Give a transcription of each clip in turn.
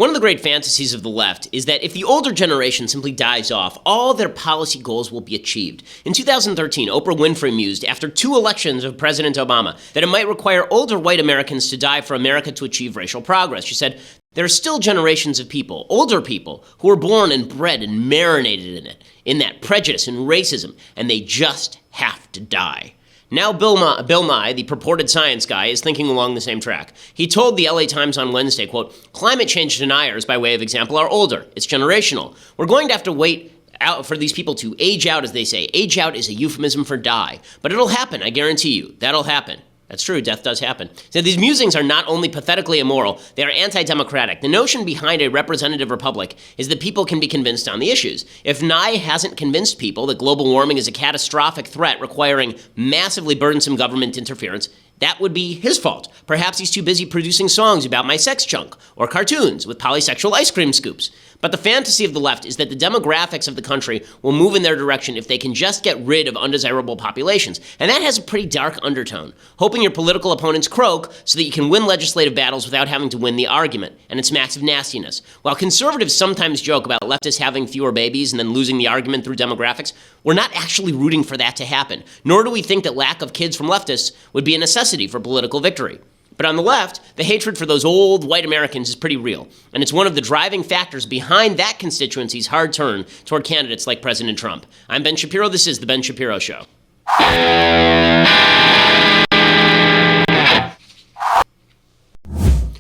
One of the great fantasies of the left is that if the older generation simply dies off, all their policy goals will be achieved. In 2013, Oprah Winfrey mused, after 2 elections of President Obama, that it might require older white Americans to die for America to achieve racial progress. She said, "There are still generations of people, older people, who were born and bred and marinated in it, in that prejudice and racism, and they just have to die." Now Bill Nye, the purported science guy, is thinking along the same track. He told the LA Times on Wednesday, quote, "Climate change deniers, by way of example, are older. It's generational. We're going to have to wait out for these people to age out, as they say. Age out is a euphemism for die. But it'll happen, I guarantee you. That'll happen." That's true, death does happen. So these musings are not only pathetically immoral, they are anti-democratic. The notion behind a representative republic is that people can be convinced on the issues. If Nye hasn't convinced people that global warming is a catastrophic threat requiring massively burdensome government interference, that would be his fault. Perhaps he's too busy producing songs about my sex chunk, or cartoons with polysexual ice cream scoops. But the fantasy of the left is that the demographics of the country will move in their direction if they can just get rid of undesirable populations. And that has a pretty dark undertone. Hoping your political opponents croak so that you can win legislative battles without having to win the argument. And it's massive nastiness. While conservatives sometimes joke about leftists having fewer babies and then losing the argument through demographics, we're not actually rooting for that to happen. Nor do we think that lack of kids from leftists would be a necessity for political victory. But on the left, the hatred for those old white Americans is pretty real. And it's one of the driving factors behind that constituency's hard turn toward candidates like President Trump. I'm Ben Shapiro. This is The Ben Shapiro Show.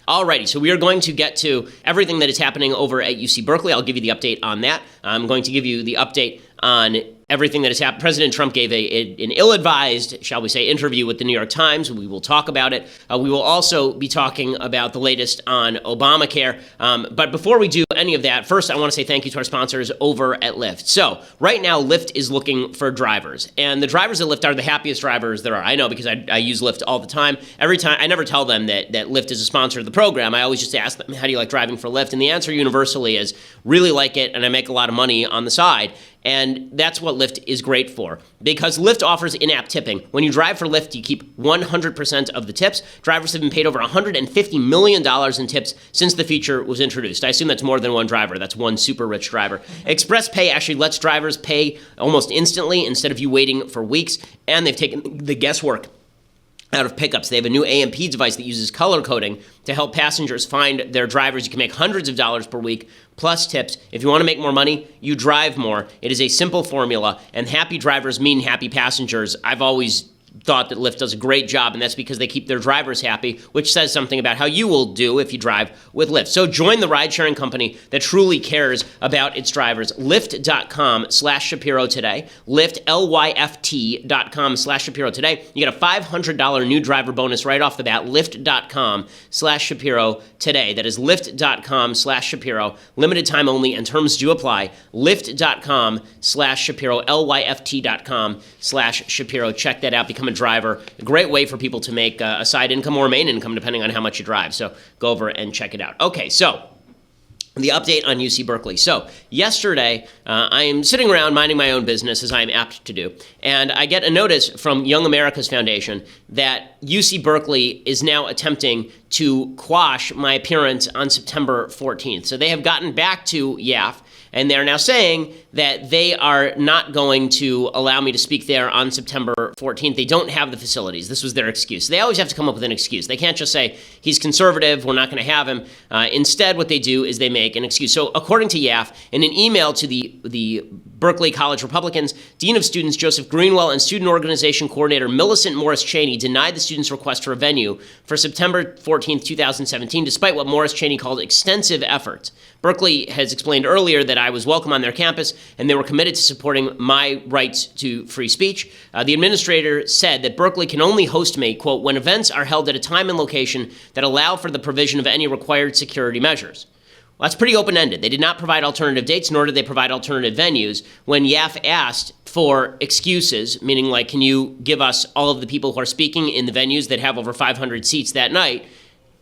Alrighty, so we are going to get to everything that is happening over at UC Berkeley. I'll give you the update on that. I'm going to give you the update on everything that has happened. President Trump gave an ill-advised, shall we say, interview with the New York Times. We will talk about it. We will also be talking about the latest on Obamacare. But before we do any of that, first I want to say thank you to our sponsors over at Lyft. So right now, Lyft is looking for drivers. And the drivers at Lyft are the happiest drivers there are. I know because I use Lyft all the time. Every time, I never tell them that Lyft is a sponsor of the program. I always just ask them, how do you like driving for Lyft? And the answer universally is, really like it, and I make a lot of money on the side. And that's what Lyft is great for, because Lyft offers in-app tipping. When you drive for Lyft, you keep 100% of the tips. Drivers have been paid over $150 million in tips since the feature was introduced. I assume that's more than one driver. That's one super rich driver. Express Pay actually lets drivers pay almost instantly instead of you waiting for weeks, and they've taken the guesswork out of pickups. They have a new AMP device that uses color coding to help passengers find their drivers. You can make hundreds of dollars per week, plus tips. If you want to make more money, you drive more. It is a simple formula, and happy drivers mean happy passengers. I've always thought that Lyft does a great job, and that's because they keep their drivers happy, which says something about how you will do if you drive with Lyft. So join the ride-sharing company that truly cares about its drivers. Lyft.com/Shapiro today. Lyft, Lyft.com/Shapiro today. You get a $500 new driver bonus right off the bat. Lyft.com/Shapiro today. That is Lyft.com/Shapiro. Limited time only, and terms do apply. Lyft.com/Shapiro. Lyft.com/Shapiro. Check that out. Become a driver. A great way for people to make a side income or a main income, depending on how much you drive. So go over and check it out. Okay, so the update on UC Berkeley. So yesterday, I am sitting around minding my own business, as I am apt to do, and I get a notice from Young America's Foundation that UC Berkeley is now attempting to quash my appearance on September 14th. So they have gotten back to YAF, and they're now saying that they are not going to allow me to speak there on September 14th. They don't have the facilities. This was their excuse. They always have to come up with an excuse. They can't just say, he's conservative, we're not going to have him. Instead, what they do is they make an excuse. So according to YAF, in an email to the Berkeley College Republicans, Dean of Students Joseph Greenwell and Student Organization Coordinator Millicent Morris Cheney denied the students' request for a venue for September 14th, 2017, despite what Morris Cheney called extensive efforts. Berkeley has explained earlier that I was welcome on their campus and they were committed to supporting my rights to free speech. The administrator said that Berkeley can only host me, quote, when events are held at a time and location that allow for the provision of any required security measures. Well, that's pretty open-ended. They did not provide alternative dates, nor did they provide alternative venues. When YAF asked for excuses, meaning like, can you give us all of the people who are speaking in the venues that have over 500 seats that night,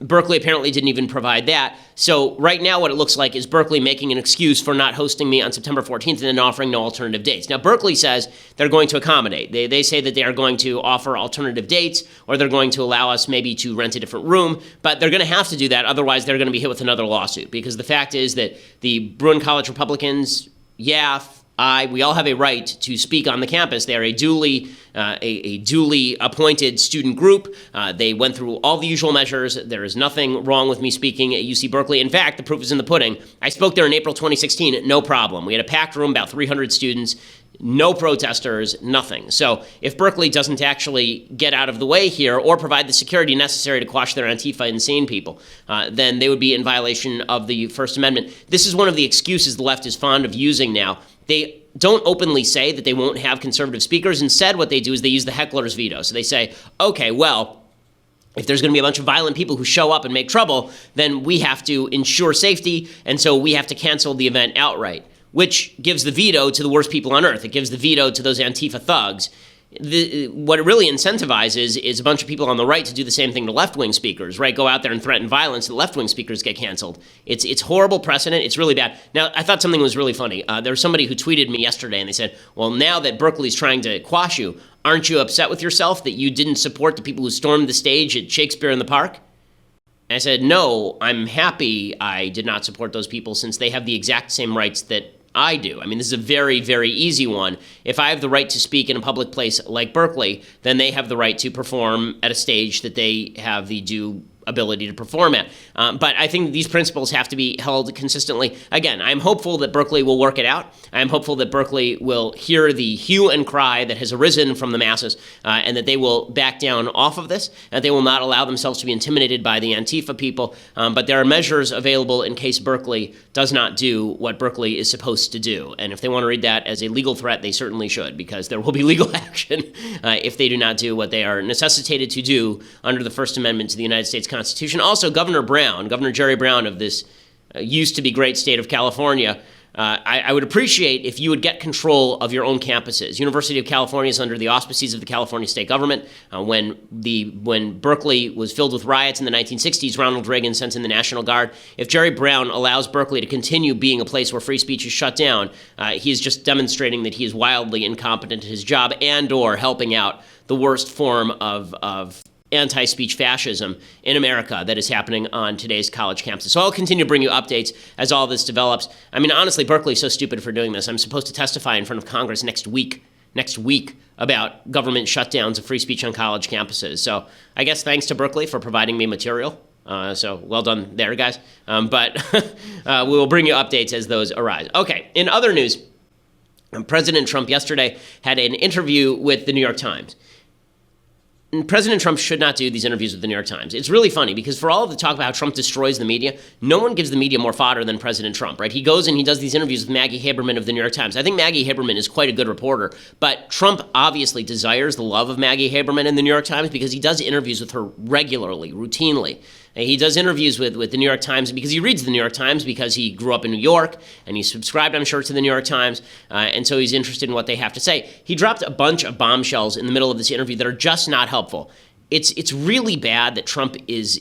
Berkeley apparently didn't even provide that. So right now what it looks like is Berkeley making an excuse for not hosting me on September 14th and then offering no alternative dates. Now, Berkeley says they're going to accommodate. They say that they are going to offer alternative dates, or they're going to allow us maybe to rent a different room, but they're going to have to do that. Otherwise, they're going to be hit with another lawsuit, because the fact is that the Bruin College Republicans, we all have a right to speak on the campus. They are a duly appointed student group. They went through all the usual measures. There is nothing wrong with me speaking at UC Berkeley. In fact, the proof is in the pudding. I spoke there in April 2016, no problem. We had a packed room, about 300 students, no protesters, nothing. So if Berkeley doesn't actually get out of the way here or provide the security necessary to quash their Antifa insane people, then they would be in violation of the First Amendment. This is one of the excuses the left is fond of using now. They don't openly say that they won't have conservative speakers. Instead, what they do is they use the heckler's veto. So they say, okay, well, if there's going to be a bunch of violent people who show up and make trouble, then we have to ensure safety, and so we have to cancel the event outright, which gives the veto to the worst people on earth. It gives the veto to those Antifa thugs. What it really incentivizes is a bunch of people on the right to do the same thing to left-wing speakers, right? Go out there and threaten violence, and left-wing speakers get canceled. It's horrible precedent. It's really bad. Now, I thought something was really funny. There was somebody who tweeted me yesterday, and they said, well, now that Berkeley's trying to quash you, aren't you upset with yourself that you didn't support the people who stormed the stage at Shakespeare in the Park? And I said, no, I'm happy I did not support those people, since they have the exact same rights that I do. I mean, this is a very, very easy one. If I have the right to speak in a public place like Berkeley, then they have the right to perform at a stage that they have the due ability to perform at. But I think these principles have to be held consistently. Again, I'm hopeful that Berkeley will work it out. I'm hopeful that Berkeley will hear the hue and cry that has arisen from the masses, and that they will back down off of this, and they will not allow themselves to be intimidated by the Antifa people. But there are measures available in case Berkeley does not do what Berkeley is supposed to do. And if they want to read that as a legal threat, they certainly should, because there will be legal action if they do not do what they are necessitated to do under the First Amendment to the United States Constitution. Also, Governor Jerry Brown of this used to be great state of California, I would appreciate if you would get control of your own campuses. University of California is under the auspices of the California state government. When Berkeley was filled with riots in the 1960s, Ronald Reagan sent in the National Guard. If Jerry Brown allows Berkeley to continue being a place where free speech is shut down, he is just demonstrating that he is wildly incompetent at his job and or helping out the worst form of anti-speech fascism in America that is happening on today's college campuses. So I'll continue to bring you updates as all this develops. I mean, honestly, Berkeley's so stupid for doing this. I'm supposed to testify in front of Congress next week about government shutdowns of free speech on college campuses. So I guess thanks to Berkeley for providing me material. So well done there, guys. But we will bring you updates as those arise. Okay, in other news, President Trump yesterday had an interview with the New York Times. And President Trump should not do these interviews with the New York Times. It's really funny because for all of the talk about how Trump destroys the media, no one gives the media more fodder than President Trump, right? He goes and he does these interviews with Maggie Haberman of the New York Times. I think Maggie Haberman is quite a good reporter, but Trump obviously desires the love of Maggie Haberman in the New York Times because he does interviews with her regularly, routinely. He does interviews with the New York Times because he reads the New York Times because he grew up in New York and he's subscribed, I'm sure, to the New York Times, and so he's interested in what they have to say. He dropped a bunch of bombshells in the middle of this interview that are just not helpful. It's really bad that Trump is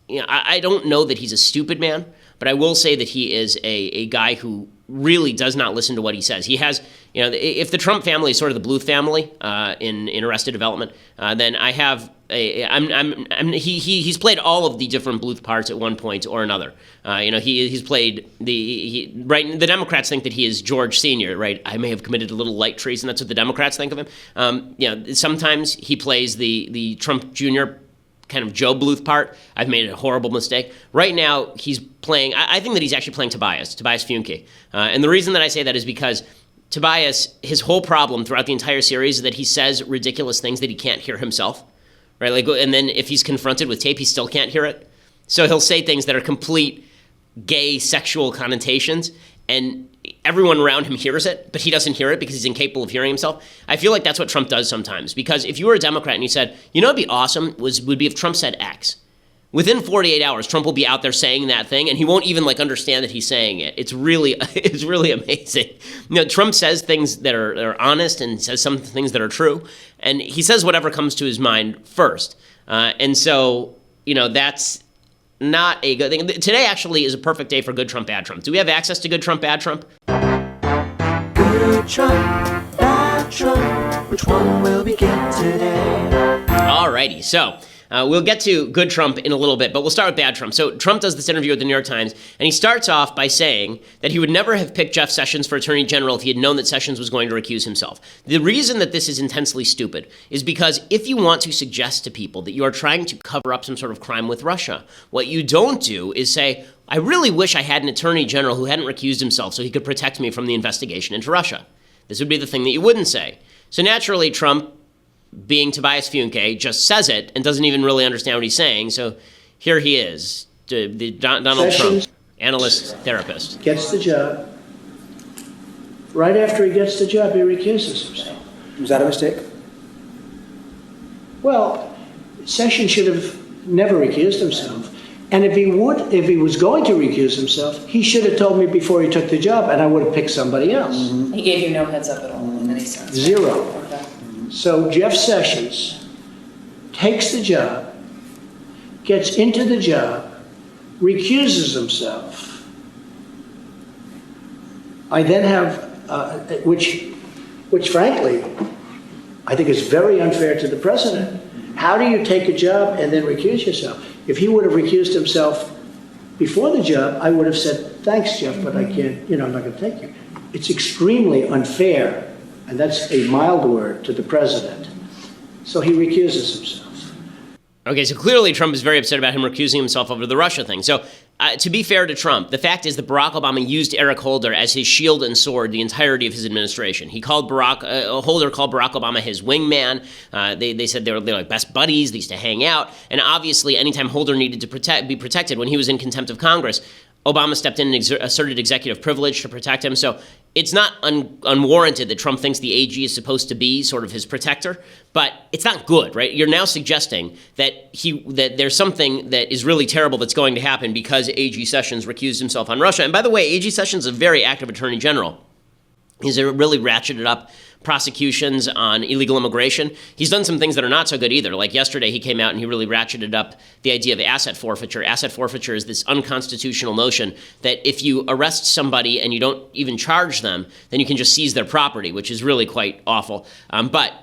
you know, I don't know that he's a stupid man, but I will say that he is a guy who really does not listen to what he says. He has, you know, if the Trump family is sort of the Bluth family in Arrested Development, then I have he's played all of the different Bluth parts at one point or another. You know, he's played right. The Democrats think that he is George Sr., right? I may have committed a little light treason. That's what the Democrats think of him. You know, sometimes he plays the Trump Jr. kind of Joe Bluth part. I've made a horrible mistake. Right now, he's playing, I think that he's actually playing Tobias Funke. And the reason that I say that is because Tobias, his whole problem throughout the entire series is that he says ridiculous things that he can't hear himself, right? Like, and then if he's confronted with tape, he still can't hear it. So he'll say things that are complete gay sexual connotations, and everyone around him hears it, but he doesn't hear it because he's incapable of hearing himself. I feel like that's what Trump does sometimes, because if you were a Democrat and you said, you know, it'd be awesome would be if Trump said X. Within 48 hours, Trump will be out there saying that thing, and he won't even understand that he's saying it. It's really amazing. You know, Trump says things that are honest and says some things that are true, and he says whatever comes to his mind first. And so that's not a good thing. Today actually is a perfect day for good Trump, bad Trump. Do we have access to good Trump, bad Trump? Good Trump, bad Trump, which one will we get today? Alrighty, so we'll get to good Trump in a little bit, but we'll start with bad Trump. So Trump does this interview with the New York Times, and he starts off by saying that he would never have picked Jeff Sessions for Attorney General if he had known that Sessions was going to recuse himself. The reason that this is intensely stupid is because if you want to suggest to people that you are trying to cover up some sort of crime with Russia, what you don't do is say, I really wish I had an Attorney General who hadn't recused himself so he could protect me from the investigation into Russia. This would be the thing that you wouldn't say. So naturally, Trump, being Tobias Funke, just says it and doesn't even really understand what he's saying. So here he is, Donald Trump, analyst, therapist. Gets the job. Right after he gets the job, he recuses himself. Was that a mistake? Well, Sessions should have never recused himself. And if he was going to recuse himself, he should have told me before he took the job, and I would have picked somebody else. Mm-hmm. He gave you no heads up at all in any sense. Zero. Okay. So Jeff Sessions takes the job, gets into the job, recuses himself. I then have, which frankly, I think is very unfair to the president. How do you take a job and then recuse yourself? If he would have recused himself before the job, I would have said, thanks, Jeff, but I can't, I'm not going to take you. It's extremely unfair, and that's a mild word, to the president. So he recuses himself. Okay, so clearly Trump is very upset about him recusing himself over the Russia thing. So to be fair to Trump, the fact is that Barack Obama used Eric Holder as his shield and sword the entirety of his administration. He called Holder called Barack Obama his wingman. They said they were like best buddies. They used to hang out. And obviously, anytime Holder needed to be protected when he was in contempt of Congress, Obama stepped in and asserted executive privilege to protect him. So it's not unwarranted that Trump thinks the AG is supposed to be sort of his protector, but it's not good, right? You're now suggesting that there's something that is really terrible that's going to happen because AG Sessions recused himself on Russia. And by the way, AG Sessions is a very active attorney general. He's really ratcheted up prosecutions on illegal immigration. He's done some things that are not so good either. Like yesterday, he came out and he really ratcheted up the idea of asset forfeiture. Asset forfeiture is this unconstitutional notion that if you arrest somebody and you don't even charge them, then you can just seize their property, which is really quite awful. But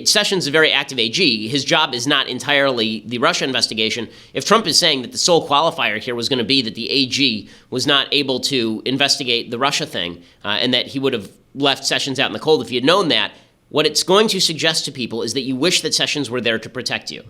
Sessions is a very active AG. His job is not entirely the Russia investigation. If Trump is saying that the sole qualifier here was going to be that the AG was not able to investigate the Russia thing and that he would have left Sessions out in the cold if he had known that, what it's going to suggest to people is that you wish that Sessions were there to protect you.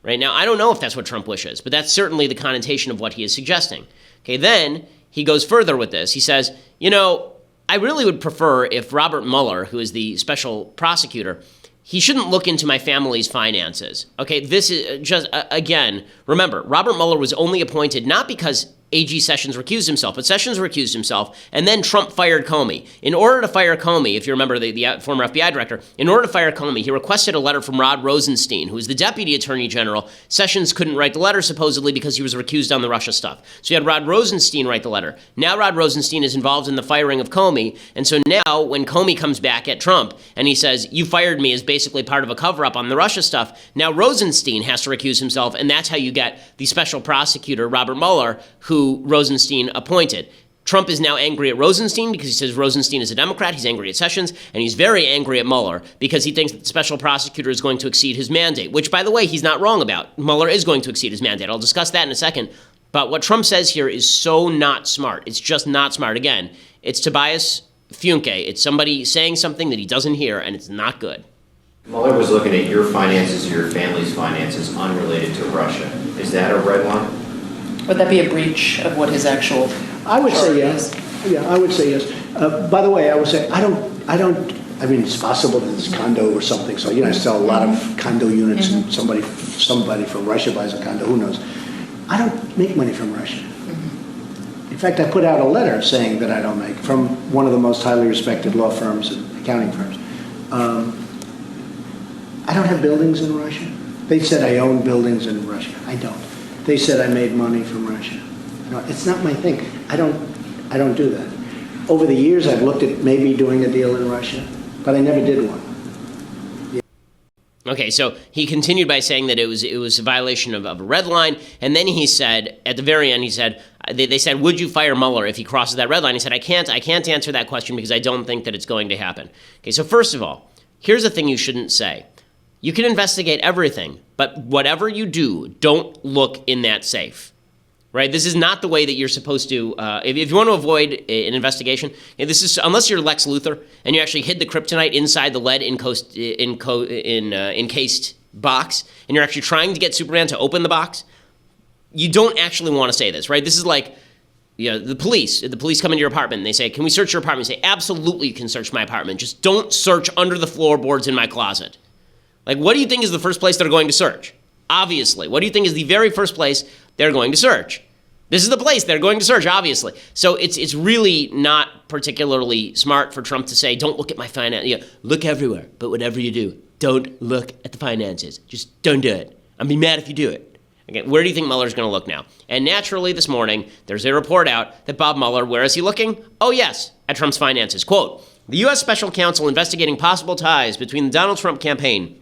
Right now, I don't know if that's what Trump wishes, but that's certainly the connotation of what he is suggesting. Okay, then he goes further with this. He says, I really would prefer if Robert Mueller, who is the special prosecutor, he shouldn't look into my family's finances. Okay, this is just, again, remember, Robert Mueller was only appointed not because AG Sessions recused himself, but Sessions recused himself, and then Trump fired Comey. In order to fire Comey, if you remember the former FBI director, in order to fire Comey, he requested a letter from Rod Rosenstein, who is the deputy attorney general. Sessions couldn't write the letter, supposedly, because he was recused on the Russia stuff. So he had Rod Rosenstein write the letter. Now Rod Rosenstein is involved in the firing of Comey, and so now when Comey comes back at Trump, and he says, you fired me as basically part of a cover-up on the Russia stuff, now Rosenstein has to recuse himself, and that's how you get the special prosecutor, Robert Mueller, who Rosenstein appointed. Trump is now angry at Rosenstein because he says Rosenstein is a Democrat. He's angry at Sessions, and he's very angry at Mueller because he thinks that the special prosecutor is going to exceed his mandate, which, by the way, he's not wrong about. Mueller is going to exceed his mandate. I'll discuss that in a second. But what Trump says here is so not smart. It's just not smart. Again, it's Tobias Funke. It's somebody saying something that he doesn't hear, and it's not good. Mueller was looking at your finances, your family's finances, unrelated to Russia. Is that a red one? Would that be a breach of what his actual I would say charge yes. Yeah, I would say yes. By the way, I would say I mean, it's possible that it's condo or something. So, I sell a lot of condo units and somebody from Russia buys a condo, who knows? I don't make money from Russia. In fact, I put out a letter saying that I don't make, from one of the most highly respected law firms and accounting firms. I don't have buildings in Russia. They said I own buildings in Russia. I don't. They said I made money from Russia. No, it's not my thing. I don't do that. Over the years, I've looked at maybe doing a deal in Russia, but I never did one. Okay, so he continued by saying that it was a violation of a red line, and then he said, at the very end, he said, they said, would you fire Mueller if he crosses that red line? He said, I can't answer that question because I don't think that it's going to happen. Okay, so first of all, here's the thing you shouldn't say. You can investigate everything, but whatever you do, don't look in that safe. Right? This is not the way that you're supposed to. If you want to avoid an investigation, this is unless you're Lex Luthor and you actually hid the kryptonite inside the lead encased box, and you're actually trying to get Superman to open the box. You don't actually want to say this, right? This is like, the police. The police come into your apartment and they say, "Can we search your apartment?" You say, "Absolutely, you can search my apartment. Just don't search under the floorboards in my closet." Like, what do you think is the first place they're going to search? Obviously. What do you think is the very first place they're going to search? This is the place they're going to search, obviously. So it's really not particularly smart for Trump to say, don't look at my finances. Look everywhere, but whatever you do, don't look at the finances. Just don't do it. I'll be mad if you do it. Okay, where do you think Mueller's going to look now? And naturally, this morning, there's a report out that Bob Mueller, where is he looking? Oh, yes, at Trump's finances. Quote, the U.S. Special Counsel investigating possible ties between the Donald Trump campaign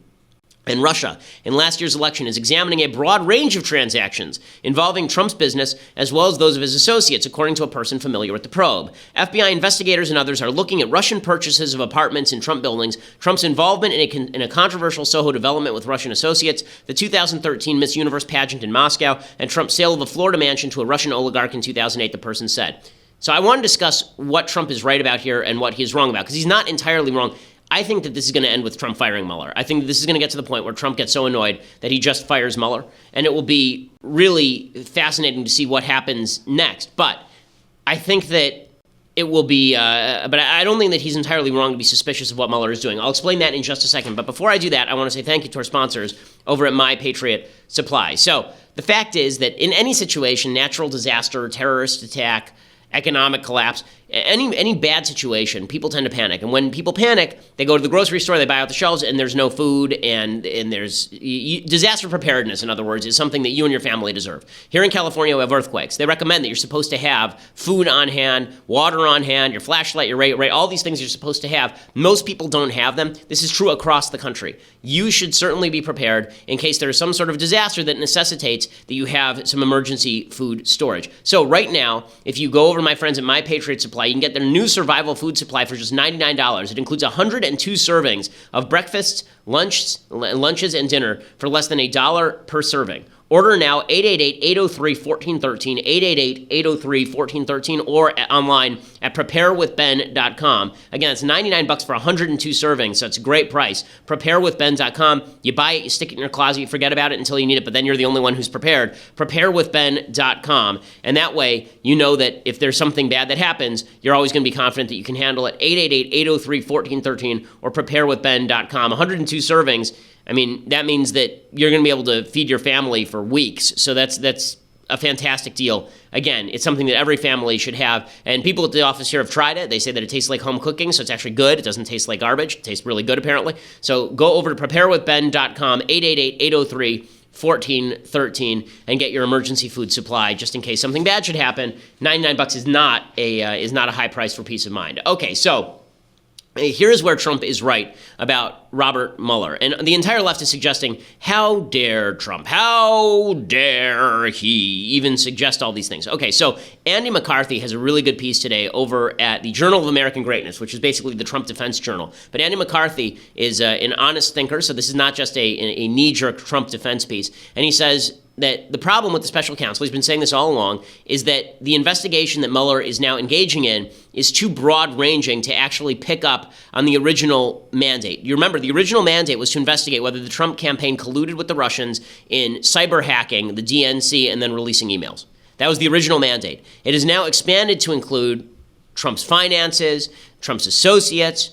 and Russia in last year's election is examining a broad range of transactions involving Trump's business as well as those of his associates, according to a person familiar with the probe. FBI investigators and others are looking at Russian purchases of apartments in Trump buildings, Trump's involvement in a controversial Soho development with Russian associates, the 2013 Miss Universe pageant in Moscow, and Trump's sale of a Florida mansion to a Russian oligarch in 2008, the person said. So I want to discuss what Trump is right about here and what he's wrong about, because he's not entirely wrong. I think that this is going to end with Trump firing Mueller. I think that this is going to get to the point where Trump gets so annoyed that he just fires Mueller, and it will be really fascinating to see what happens next. But I think that it will be, but I don't think that he's entirely wrong to be suspicious of what Mueller is doing. I'll explain that in just a second. But before I do that, I want to say thank you to our sponsors over at My Patriot Supply. So the fact is that in any situation, natural disaster, terrorist attack, economic collapse, any bad situation, people tend to panic. And when people panic, they go to the grocery store, they buy out the shelves, and there's no food, and there's disaster preparedness, in other words, is something that you and your family deserve. Here in California, we have earthquakes. They recommend that you're supposed to have food on hand, water on hand, your flashlight, your rate, all these things you're supposed to have. Most people don't have them. This is true across the country. You should certainly be prepared in case there is some sort of disaster that necessitates that you have some emergency food storage. So right now, if you go over to my friends at My Patriot Supply, you can get their new survival food supply for just $99. It includes 102 servings of breakfasts, lunches, and dinner for less than $1 per serving. Order now, 888-803-1413, 888-803-1413, or online at preparewithben.com. Again, it's $99 for 102 servings, so it's a great price. Preparewithben.com. You buy it, you stick it in your closet, you forget about it until you need it, but then you're the only one who's prepared. Preparewithben.com. And that way, you know that if there's something bad that happens, you're always going to be confident that you can handle it. 888-803-1413 or preparewithben.com. 102 servings. I mean, that means that you're going to be able to feed your family for weeks. So that's a fantastic deal. Again, it's something that every family should have. And people at the office here have tried it. They say that it tastes like home cooking, so it's actually good. It doesn't taste like garbage. It tastes really good, apparently. So go over to preparewithben.com, 888-803-1413, and get your emergency food supply just in case something bad should happen. $99 is not a high price for peace of mind. Okay, so here's where Trump is right about Robert Mueller. And the entire left is suggesting, how dare Trump? How dare he even suggest all these things? Okay, so Andy McCarthy has a really good piece today over at the Journal of American Greatness, which is basically the Trump Defense Journal. But Andy McCarthy is an honest thinker, so this is not just a knee-jerk Trump defense piece. And he says that the problem with the special counsel, he's been saying this all along, is that the investigation that Mueller is now engaging in is too broad-ranging to actually pick up on the original mandate. You remember, the original mandate was to investigate whether the Trump campaign colluded with the Russians in cyber hacking, the DNC, and then releasing emails. That was the original mandate. It is now expanded to include Trump's finances, Trump's associates.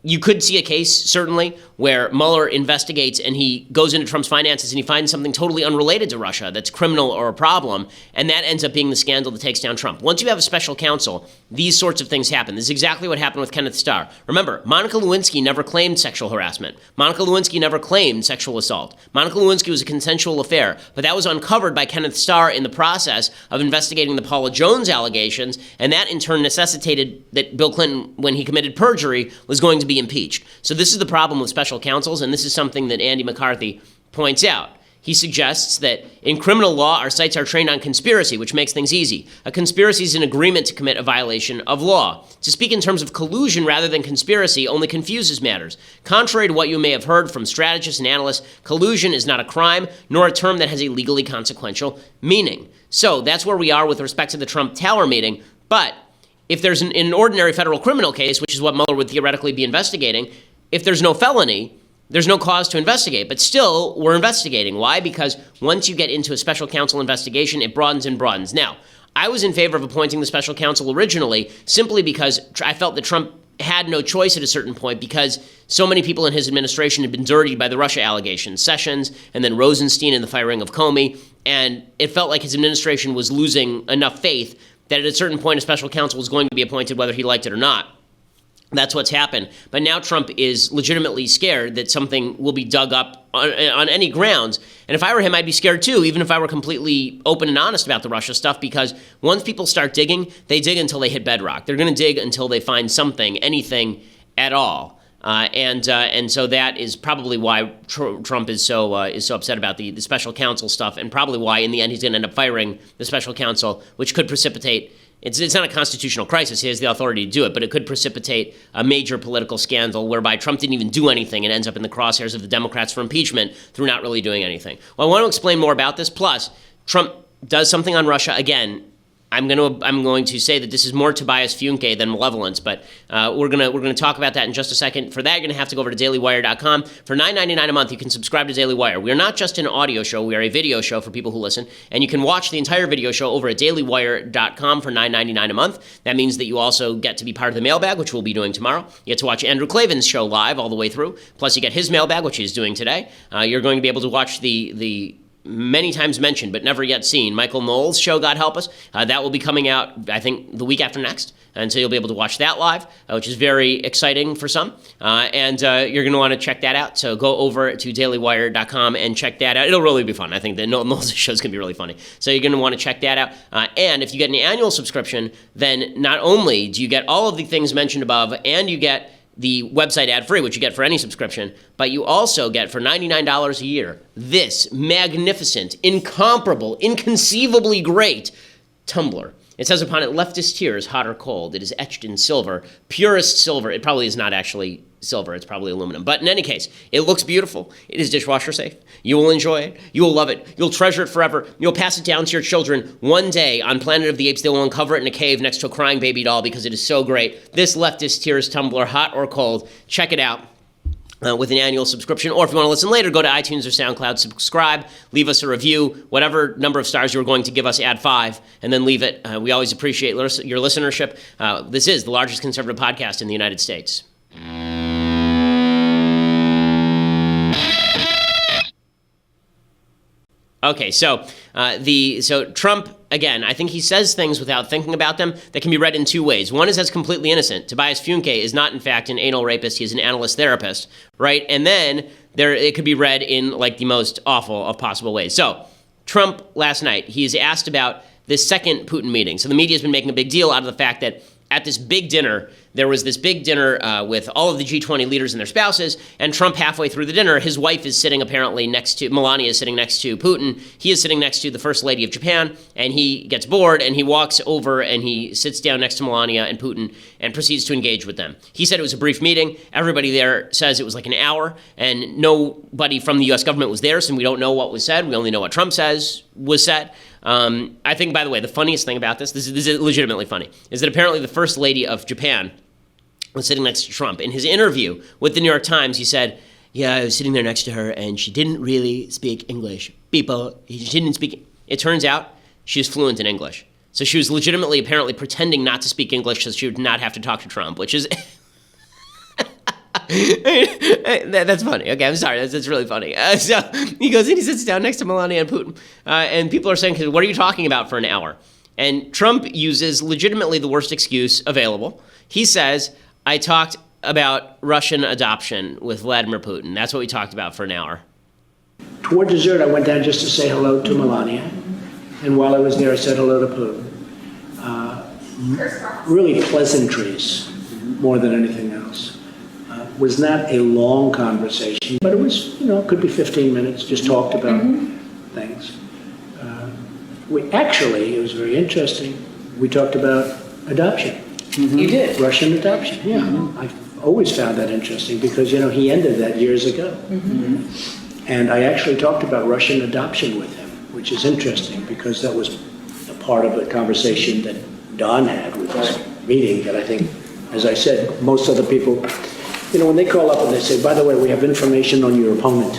You could see a case, certainly, where Mueller investigates and he goes into Trump's finances and he finds something totally unrelated to Russia that's criminal or a problem, and that ends up being the scandal that takes down Trump. Once you have a special counsel, these sorts of things happen. This is exactly what happened with Kenneth Starr. Remember, Monica Lewinsky never claimed sexual harassment. Monica Lewinsky never claimed sexual assault. Monica Lewinsky was a consensual affair, but that was uncovered by Kenneth Starr in the process of investigating the Paula Jones allegations, and that in turn necessitated that Bill Clinton, when he committed perjury, was going to be impeached. So this is the problem with special special counsels, and this is something that Andy McCarthy points out. He suggests that in criminal law, our sights are trained on conspiracy, which makes things easy. A conspiracy is an agreement to commit a violation of law. To speak in terms of collusion rather than conspiracy only confuses matters. Contrary to what you may have heard from strategists and analysts, collusion is not a crime, nor a term that has a legally consequential meaning. So that's where we are with respect to the Trump Tower meeting. But if there's an ordinary federal criminal case, which is what Mueller would theoretically be investigating, if there's no felony, there's no cause to investigate, but still, we're investigating. Why? Because once you get into a special counsel investigation, it broadens and broadens. Now, I was in favor of appointing the special counsel originally simply because I felt that Trump had no choice at a certain point because so many people in his administration had been dirtied by the Russia allegations, Sessions, and then Rosenstein and the firing of Comey, and it felt like his administration was losing enough faith that at a certain point a special counsel was going to be appointed whether he liked it or not. That's what's happened. But now Trump is legitimately scared that something will be dug up on any grounds. And if I were him, I'd be scared too, even if I were completely open and honest about the Russia stuff, because once people start digging, they dig until they hit bedrock. They're going to dig until they find something, anything at all. And so that is probably why Trump is so upset about the special counsel stuff, and probably why in the end he's going to end up firing the special counsel, which could precipitate. It's not a constitutional crisis. He has the authority to do it, but it could precipitate a major political scandal whereby Trump didn't even do anything and ends up in the crosshairs of the Democrats for impeachment through not really doing anything. Well, I want to explain more about this. Plus, Trump does something on Russia. Again, I'm going to say that this is more Tobias Funke than malevolence, but we're gonna talk about that in just a second. For that, you're gonna have to go over to dailywire.com. For $9.99 a month, you can subscribe to Daily Wire. We are not just an audio show; we are a video show for people who listen, and you can watch the entire video show over at dailywire.com for $9.99 a month. That means that you also get to be part of the mailbag, which we'll be doing tomorrow. You get to watch Andrew Klavan's show live all the way through. Plus, you get his mailbag, which he's doing today. You're going to be able to watch the many times mentioned but never yet seen Michael Knowles' show, God Help Us. That will be coming out, I think, the week after next. And so you'll be able to watch that live, which is very exciting for some. And you're going to want to check that out. So go over to dailywire.com and check that out. It'll really be fun. I think that Knowles' show is going to be really funny. So you're going to want to check that out. And if you get an annual subscription, then not only do you get all of the things mentioned above, and you get the website ad-free, which you get for any subscription, but you also get for $99 a year this magnificent, incomparable, inconceivably great tumbler. It says upon it, leftist tears, hot or cold. It is etched in silver, purest silver. It probably is not actually silver. It's probably aluminum. But in any case, it looks beautiful. It is dishwasher safe. You will enjoy it. You will love it. You'll treasure it forever. You'll pass it down to your children. One day on Planet of the Apes, they will uncover it in a cave next to a crying baby doll because it is so great. This leftist tears tumbler, hot or cold. Check it out. With an annual subscription, or if you want to listen later, go to iTunes or SoundCloud, subscribe, leave us a review, whatever number of stars you're going to give us, add 5, and then leave it. We always appreciate your listenership. This is the largest conservative podcast in the United States. Okay, so Trump, again, I think he says things without thinking about them that can be read in two ways. One is as completely innocent. Tobias Funke is not, in fact, an anal rapist. He is an analyst therapist, right? And then it could be read in, like, the most awful of possible ways. So Trump, last night, he is asked about this second Putin meeting. So the media has been making a big deal out of the fact that at this big dinner, there was this big dinner with all of the G20 leaders and their spouses, and Trump, halfway through the dinner, his wife is sitting apparently next to, Melania is sitting next to Putin. He is sitting next to the First Lady of Japan, and he gets bored, and he walks over and he sits down next to Melania and Putin and proceeds to engage with them. He said it was a brief meeting. Everybody there says it was like an hour, and nobody from the U.S. government was there, so we don't know what was said. We only know what Trump says was said. I think, by the way, the funniest thing about this is legitimately funny, is that apparently the First Lady of Japan was sitting next to Trump. In his interview with the New York Times, he said, yeah, I was sitting there next to her, and she didn't really speak English. She didn't speak. It turns out she is fluent in English. So she was legitimately, apparently, pretending not to speak English so she would not have to talk to Trump, which is... That's funny. Okay, I'm sorry. That's really funny. So he goes and he sits down next to Melania and Putin. And people are saying, what are you talking about for an hour? And Trump uses legitimately the worst excuse available. He says, I talked about Russian adoption with Vladimir Putin. That's what we talked about for an hour. Toward dessert, I went down just to say hello to Melania. And while I was there, I said hello to Putin. Really pleasantries more than anything else. was not a long conversation, but it was, it could be 15 minutes, just talked about things. It was very interesting. We talked about adoption. You did. Russian adoption, yeah. I've always found that interesting because, he ended that years ago. And I actually talked about Russian adoption with him, which is interesting because that was a part of the conversation that Don had with this meeting that I think, as I said, most other people, when they call up and they say, by the way, we have information on your opponent.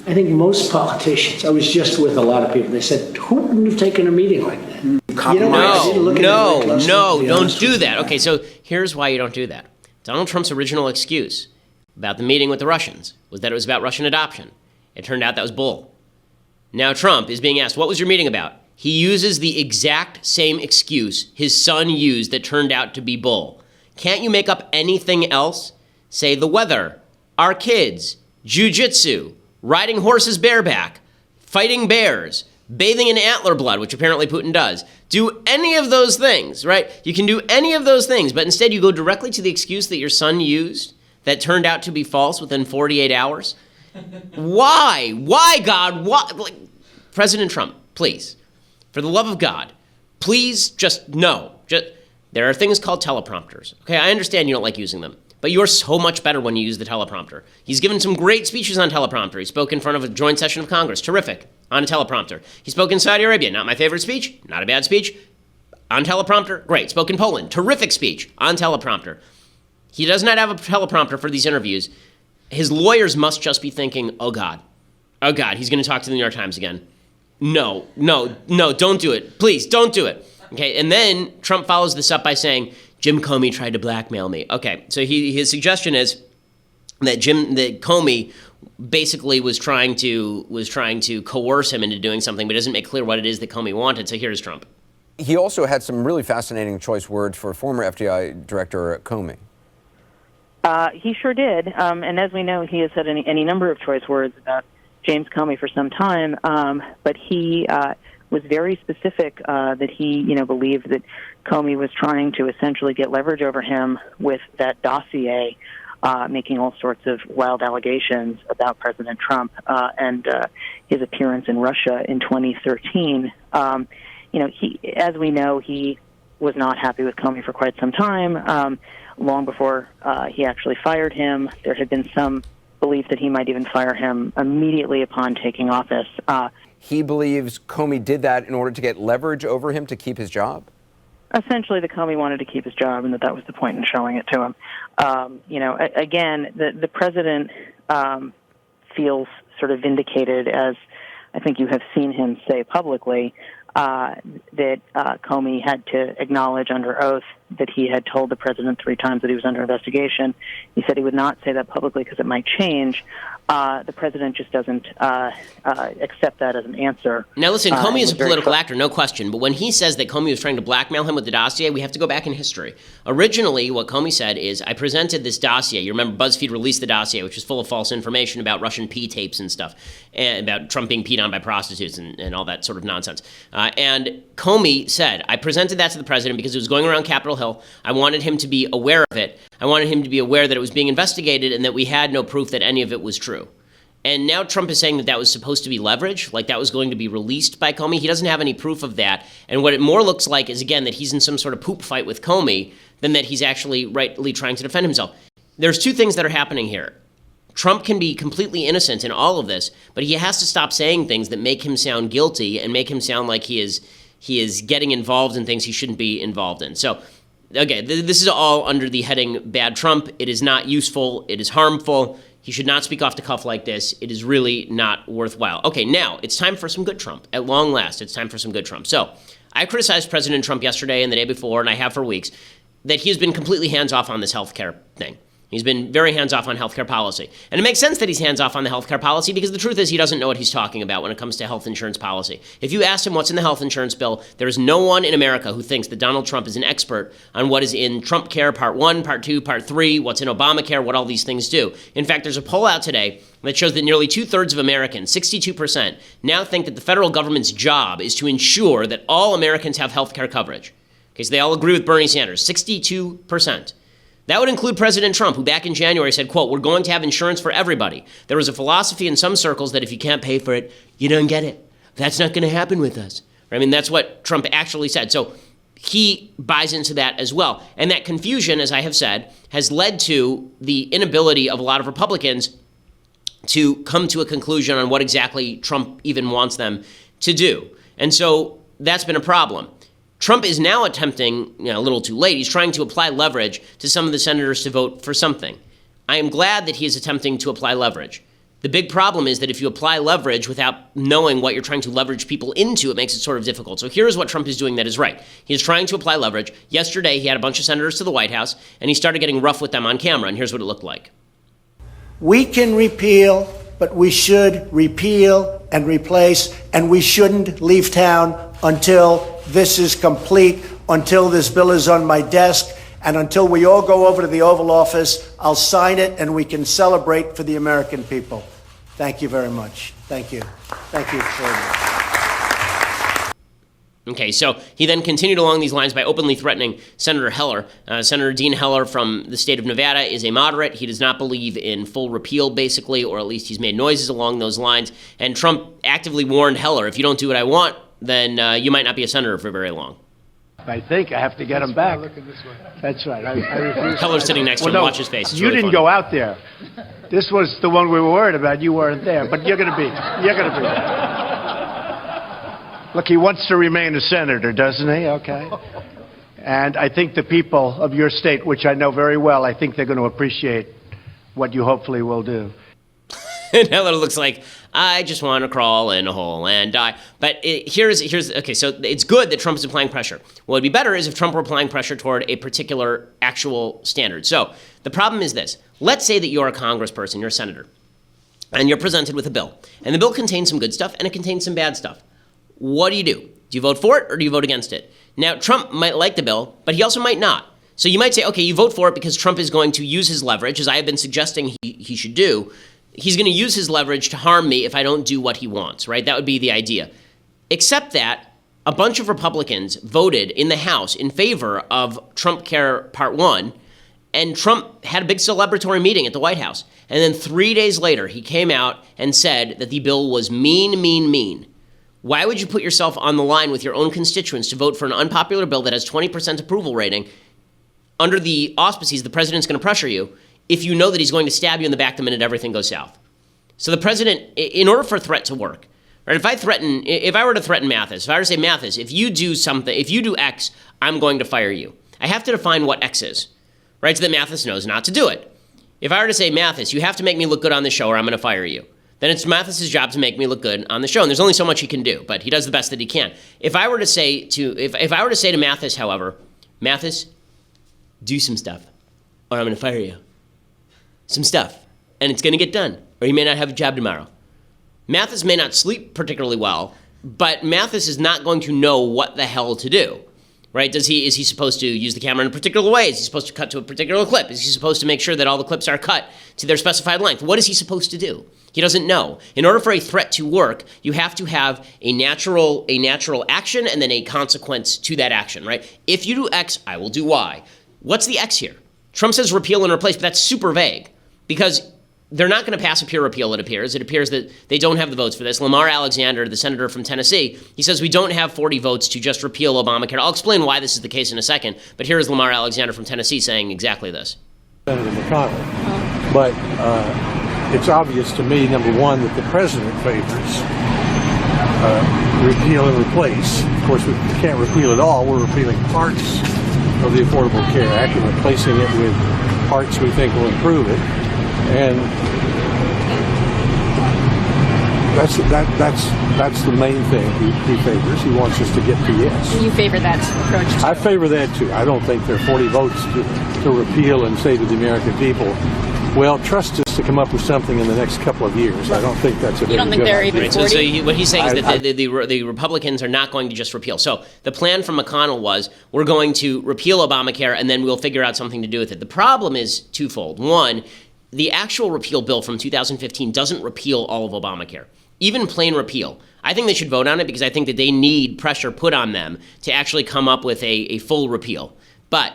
I think most politicians, I was just with a lot of people, they said, who wouldn't have taken a meeting like that? Don't do that. Okay, so here's why you don't do that. Donald Trump's original excuse about the meeting with the Russians was that it was about Russian adoption. It turned out that was bull. Now Trump is being asked, what was your meeting about? He uses the exact same excuse his son used that turned out to be bull. Can't you make up anything else? Say the weather, our kids, jiu-jitsu, riding horses bareback, fighting bears, bathing in antler blood, which apparently Putin does. Do any of those things, right? You can do any of those things, but instead you go directly to the excuse that your son used that turned out to be false within 48 hours. Why? Why, God? Why? President Trump, please, for the love of God, please just no. There are things called teleprompters. Okay, I understand you don't like using them, but you're so much better when you use the teleprompter. He's given some great speeches on teleprompter. He spoke in front of a joint session of Congress, terrific, on a teleprompter. He spoke in Saudi Arabia, not my favorite speech, not a bad speech, on teleprompter, great. Spoke in Poland, terrific speech, on teleprompter. He does not have a teleprompter for these interviews. His lawyers must just be thinking, oh God, he's going to talk to the New York Times again. No, don't do it. Please, don't do it. Okay, and then Trump follows this up by saying, Jim Comey tried to blackmail me. Okay, so his suggestion is that Comey basically was trying to coerce him into doing something, but doesn't make clear what it is that Comey wanted. So here's Trump. He also had some really fascinating choice words for former FBI Director Comey. He sure did, and as we know, he has had any number of choice words about James Comey for some time, but he was very specific that he, believed that Comey was trying to essentially get leverage over him with that dossier, making all sorts of wild allegations about President Trump and his appearance in Russia in 2013. As we know, he was not happy with Comey for quite some time. Long before he actually fired him, there had been some belief that he might even fire him immediately upon taking office. He believes Comey did that in order to get leverage over him to keep his job? Essentially, the Comey wanted to keep his job, and that was the point in showing it to him. Again, the president feels sort of vindicated, as I think you have seen him say publicly, that Comey had to acknowledge under oath that he had told the president 3 times that he was under investigation. He said he would not say that publicly because it might change. The president just doesn't accept that as an answer. Now listen, Comey is a political actor, no question, but when he says that Comey was trying to blackmail him with the dossier, we have to go back in history. Originally, what Comey said is, I presented this dossier. You remember BuzzFeed released the dossier, which was full of false information about Russian pee tapes and stuff, and about Trump being peed on by prostitutes and all that sort of nonsense. And Comey said, I presented that to the president because it was going around Capitol Hill. I wanted him to be aware of it. I wanted him to be aware that it was being investigated and that we had no proof that any of it was true. And now Trump is saying that that was supposed to be leverage, like that was going to be released by Comey. He doesn't have any proof of that. And what it more looks like is, again, that he's in some sort of poop fight with Comey than that he's actually rightly trying to defend himself. There's 2 things that are happening here. Trump can be completely innocent in all of this, but he has to stop saying things that make him sound guilty and make him sound like he is getting involved in things he shouldn't be involved in. So, okay, this is all under the heading Bad Trump. It is not useful. It is harmful. He should not speak off the cuff like this. It is really not worthwhile. Okay, now it's time for some good Trump. At long last, it's time for some good Trump. So I criticized President Trump yesterday and the day before, and I have for weeks, that he has been completely hands-off on this healthcare thing. He's been very hands-off on healthcare policy. And it makes sense that he's hands-off on the healthcare policy because the truth is he doesn't know what he's talking about when it comes to health insurance policy. If you ask him what's in the health insurance bill, there is no one in America who thinks that Donald Trump is an expert on what is in Trump Care Part 1, Part 2, Part 3, what's in Obamacare, what all these things do. In fact, there's a poll out today that shows that nearly 2/3 of Americans, 62%, now think that the federal government's job is to ensure that all Americans have health care coverage. Okay, so they all agree with Bernie Sanders, 62%. That would include President Trump, who back in January said, quote, "We're going to have insurance for everybody. There was a philosophy in some circles that if you can't pay for it, you don't get it. That's not going to happen with us." I mean, that's what Trump actually said. So he buys into that as well. And that confusion, as I have said, has led to the inability of a lot of Republicans to come to a conclusion on what exactly Trump even wants them to do. And so that's been a problem. Trump is now attempting, a little too late, he's trying to apply leverage to some of the senators to vote for something. I am glad that he is attempting to apply leverage. The big problem is that if you apply leverage without knowing what you're trying to leverage people into, it makes it sort of difficult. So here's what Trump is doing that is right. He is trying to apply leverage. Yesterday, he had a bunch of senators to the White House, and he started getting rough with them on camera, and here's what it looked like. We can repeal, but we should repeal and replace, and we shouldn't leave town until this is complete, until this bill is on my desk, and until we all go over to the Oval Office. I'll sign it, and we can celebrate for the American people. Thank you very much. Thank you. Thank you very much. Okay, so he then continued along these lines by openly threatening Senator Heller. Senator Dean Heller from the state of Nevada is a moderate. He does not believe in full repeal, basically, or at least he's made noises along those lines. And Trump actively warned Heller, if you don't do what I want, then you might not be a senator for very long. I think I have to get him back. That's right. I refuse. Heller's sitting next to him. Watch his face. It's you really didn't funny. go out there. This was the one we were worried about. You weren't there, but you're going to be. You're going to be. Look, he wants to remain a senator, doesn't he? Okay. And I think the people of your state, which I know very well, I think they're going to appreciate what you hopefully will do. And Heller looks like, I just want to crawl in a hole and die. But here's okay, so it's good that Trump is applying pressure. What would be better is if Trump were applying pressure toward a particular actual standard. So the problem is this. Let's say that you're a congressperson, you're a senator, and you're presented with a bill. And the bill contains some good stuff and it contains some bad stuff. What do? Do you vote for it or do you vote against it? Now, Trump might like the bill, but he also might not. So you might say, okay, you vote for it because Trump is going to use his leverage, as I have been suggesting he should do. He's going to use his leverage to harm me if I don't do what he wants, right? That would be the idea. Except that a bunch of Republicans voted in the House in favor of Trump Care Part 1, and Trump had a big celebratory meeting at the White House. And then 3 days later, he came out and said that the bill was mean, mean, mean. Why would you put yourself on the line with your own constituents to vote for an unpopular bill that has 20% approval rating under the auspices the president's going to pressure you if you know that he's going to stab you in the back the minute everything goes south? So the president, in order for a threat to work, right? If I were to threaten Mathis, if I were to say, Mathis, if you do something, if you do X, I'm going to fire you. I have to define what X is, right? So that Mathis knows not to do it. If I were to say, Mathis, you have to make me look good on the show or I'm going to fire you, then it's Mathis's job to make me look good on the show. And there's only so much he can do, but he does the best that he can. If I were to say to Mathis, however, Mathis, do some stuff or I'm going to fire you. Some stuff, and it's going to get done, or you may not have a job tomorrow. Mathis may not sleep particularly well, but Mathis is not going to know what the hell to do, right? Is he supposed to use the camera in a particular way? Is he supposed to cut to a particular clip? Is he supposed to make sure that all the clips are cut to their specified length? What is he supposed to do? He doesn't know. In order for a threat to work, you have to have a natural action and then a consequence to that action, right? If you do X, I will do Y. What's the X here? Trump says repeal and replace, but that's super vague. Because they're not going to pass a pure repeal, it appears. It appears that they don't have the votes for this. Lamar Alexander, the senator from Tennessee, he says we don't have 40 votes to just repeal Obamacare. I'll explain why this is the case in a second, but here is Lamar Alexander from Tennessee saying exactly this. Senator McConnell. But it's obvious to me, number one, that the president favors repeal and replace. Of course, we can't repeal it all. We're repealing parts of the Affordable Care Act and replacing it with parts we think will improve it. And that's the main thing he favors. He wants us to get to yes. You favor that approach too? I favor that too. I don't think there are 40 votes to repeal and say to the American people, well, trust us to come up with something in the next couple of years. I don't think that's a very good idea. You don't think there are even 40? So what he's saying is that the Republicans are not going to just repeal. So the plan from McConnell was we're going to repeal Obamacare and then we'll figure out something to do with it. The problem is twofold. One, the actual repeal bill from 2015 doesn't repeal all of Obamacare, even plain repeal. I think they should vote on it because I think that they need pressure put on them to actually come up with a full repeal. But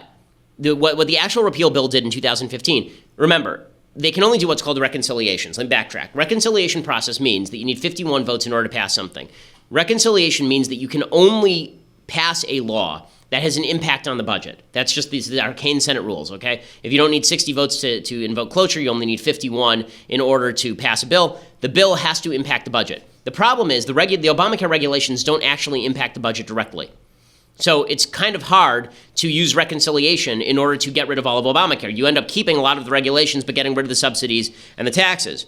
what the actual repeal bill did in 2015, remember, they can only do what's called reconciliations. Let me backtrack. Reconciliation process means that you need 51 votes in order to pass something. Reconciliation means that you can only pass a law that has an impact on the budget. That's just the arcane Senate rules, okay? If you don't need 60 votes to invoke cloture, you only need 51 in order to pass a bill. The bill has to impact the budget. The problem is the Obamacare regulations don't actually impact the budget directly. So it's kind of hard to use reconciliation in order to get rid of all of Obamacare. You end up keeping a lot of the regulations but getting rid of the subsidies and the taxes.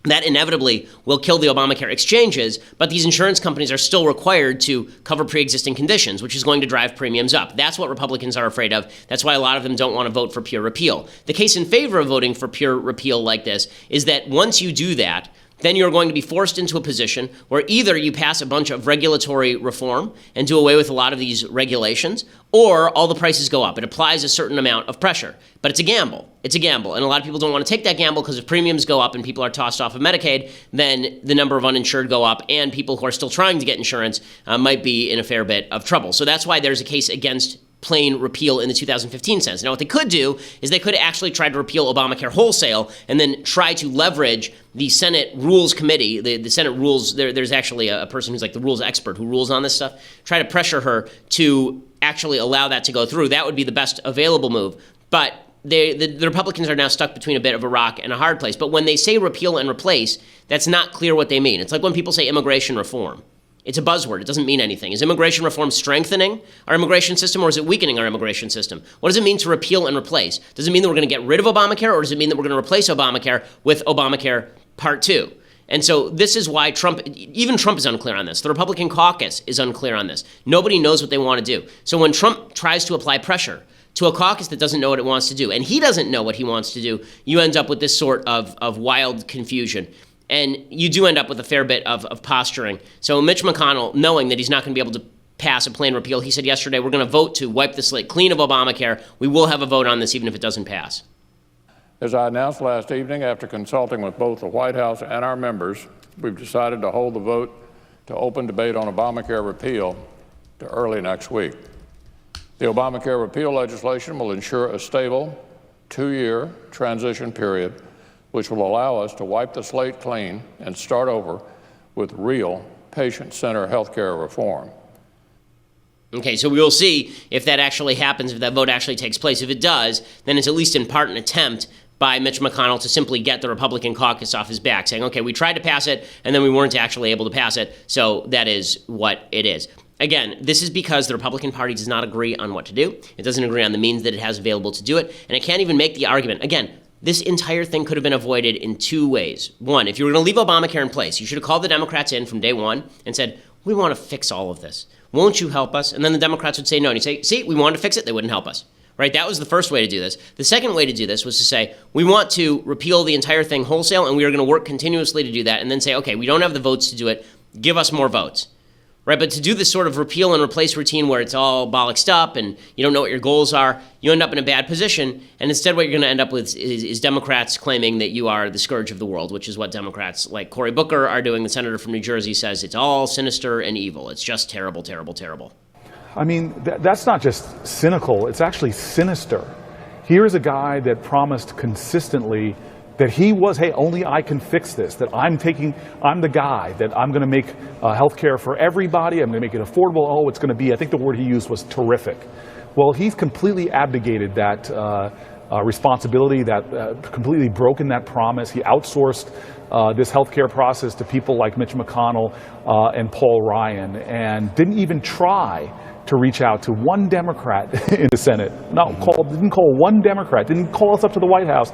That inevitably will kill the Obamacare exchanges, but these insurance companies are still required to cover pre-existing conditions, which is going to drive premiums up. That's what Republicans are afraid of. That's why a lot of them don't want to vote for pure repeal. The case in favor of voting for pure repeal like this is that once you do that, then you're going to be forced into a position where either you pass a bunch of regulatory reform and do away with a lot of these regulations, or all the prices go up. It applies a certain amount of pressure. But it's a gamble. It's a gamble. And a lot of people don't want to take that gamble because if premiums go up and people are tossed off of Medicaid, then the number of uninsured go up, and people who are still trying to get insurance might be in a fair bit of trouble. So that's why there's a case against plain repeal in the 2015 sense. Now, what they could do is they could actually try to repeal Obamacare wholesale and then try to leverage the Senate Rules Committee, the Senate Rules, there's actually a person who's like the rules expert who rules on this stuff, try to pressure her to actually allow that to go through. That would be the best available move. But the Republicans are now stuck between a bit of a rock and a hard place. But when they say repeal and replace, that's not clear what they mean. It's like when people say immigration reform. It's a buzzword. It doesn't mean anything. Is immigration reform strengthening our immigration system, or is it weakening our immigration system? What does it mean to repeal and replace? Does it mean that we're going to get rid of Obamacare, or does it mean that we're going to replace Obamacare with Obamacare Part 2? And so this is why even Trump is unclear on this. The Republican caucus is unclear on this. Nobody knows what they want to do. So when Trump tries to apply pressure to a caucus that doesn't know what it wants to do, and he doesn't know what he wants to do, you end up with this sort of wild confusion. And you do end up with a fair bit of posturing. So Mitch McConnell, knowing that he's not going to be able to pass a plain repeal, he said yesterday, we're going to vote to wipe the slate clean of Obamacare. We will have a vote on this even if it doesn't pass. As I announced last evening, after consulting with both the White House and our members, we've decided to hold the vote to open debate on Obamacare repeal to early next week. The Obamacare repeal legislation will ensure a stable 2-year transition period, which will allow us to wipe the slate clean and start over with real patient-centered healthcare reform. Okay, so we will see if that actually happens, if that vote actually takes place. If it does, then it's at least in part an attempt by Mitch McConnell to simply get the Republican caucus off his back, saying, okay, we tried to pass it, and then we weren't actually able to pass it, so that is what it is. Again, this is because the Republican Party does not agree on what to do. It doesn't agree on the means that it has available to do it, and it can't even make the argument. Again, this entire thing could have been avoided in 2 ways. One, if you were going to leave Obamacare in place, you should have called the Democrats in from day one and said, we want to fix all of this. Won't you help us? And then the Democrats would say no. And you say, see, we wanted to fix it. They wouldn't help us. Right? That was the first way to do this. The second way to do this was to say, we want to repeal the entire thing wholesale, and we are going to work continuously to do that, and then say, okay, we don't have the votes to do it. Give us more votes. Right? But to do this sort of repeal and replace routine where it's all bollocksed up and you don't know what your goals are, you end up in a bad position. And instead what you're going to end up with is Democrats claiming that you are the scourge of the world, which is what Democrats like Cory Booker are doing. The senator from New Jersey says it's all sinister and evil. It's just terrible, terrible, terrible. I mean, that's not just cynical. It's actually sinister. Here's a guy that promised consistently that he was, hey, only I can fix this, that I'm the guy, that I'm going to make health care for everybody, I'm going to make it affordable. Oh, it's going to be, I think the word he used was terrific. Well, he's completely abdicated that responsibility, that completely broken that promise. He outsourced this health care process to people like Mitch McConnell and Paul Ryan, and didn't even try to reach out to one Democrat in the Senate. Didn't call one Democrat, didn't call us up to the White House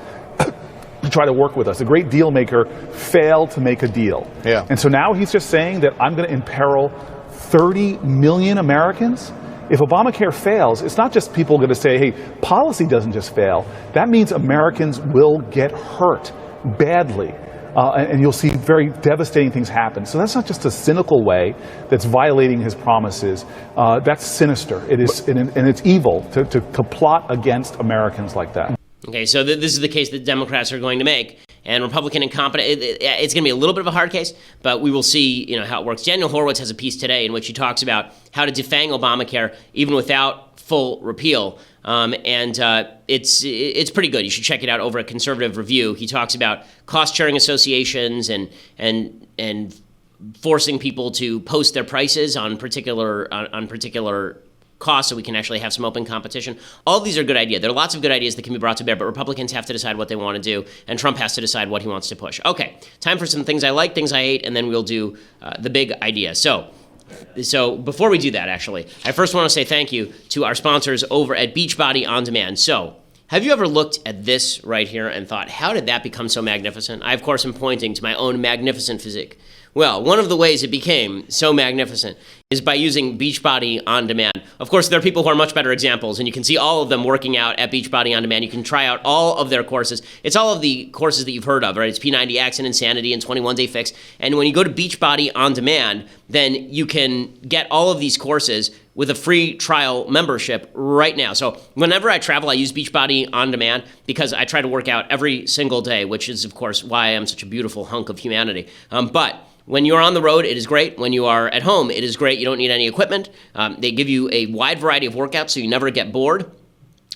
to try to work with us. A great deal maker failed to make a deal. Yeah. And so now he's just saying that I'm going to imperil 30 million Americans. If Obamacare fails, it's not just people going to say, hey, policy doesn't just fail. That means Americans will get hurt badly. And you'll see very devastating things happen. So that's not just a cynical way that's violating his promises. That's sinister. It is, and it's evil to plot against Americans like that. Okay, so this is the case that Democrats are going to make. and Republican incompetent. It's going to be a little bit of a hard case, but we will see, how it works. Daniel Horowitz has a piece today in which he talks about how to defang Obamacare even without full repeal. It's pretty good. You should check it out over at Conservative Review. He talks about cost-sharing associations and forcing people to post their prices on particular costs so we can actually have some open competition. All of these are good ideas. There are lots of good ideas that can be brought to bear, but Republicans have to decide what they want to do, and Trump has to decide what he wants to push. Okay, time for some things I like, things I hate, and then we'll do the big idea. So before we do that, actually, I first want to say thank you to our sponsors over at Beachbody On Demand. So, have you ever looked at this right here and thought, how did that become so magnificent? I, of course, am pointing to my own magnificent physique. Well, one of the ways it became so magnificent is by using Beachbody On Demand. Of course, there are people who are much better examples, and you can see all of them working out at Beachbody On Demand. You can try out all of their courses. It's all of the courses that you've heard of, right? It's P90X and Insanity and 21-Day Fix. And when you go to Beachbody On Demand, then you can get all of these courses with a free trial membership right now. So whenever I travel, I use Beachbody On Demand because I try to work out every single day, which is, of course, why I am such a beautiful hunk of humanity. But when you're on the road, it is great. When you are at home, it is great. You don't need any equipment. They give you a wide variety of workouts, so you never get bored.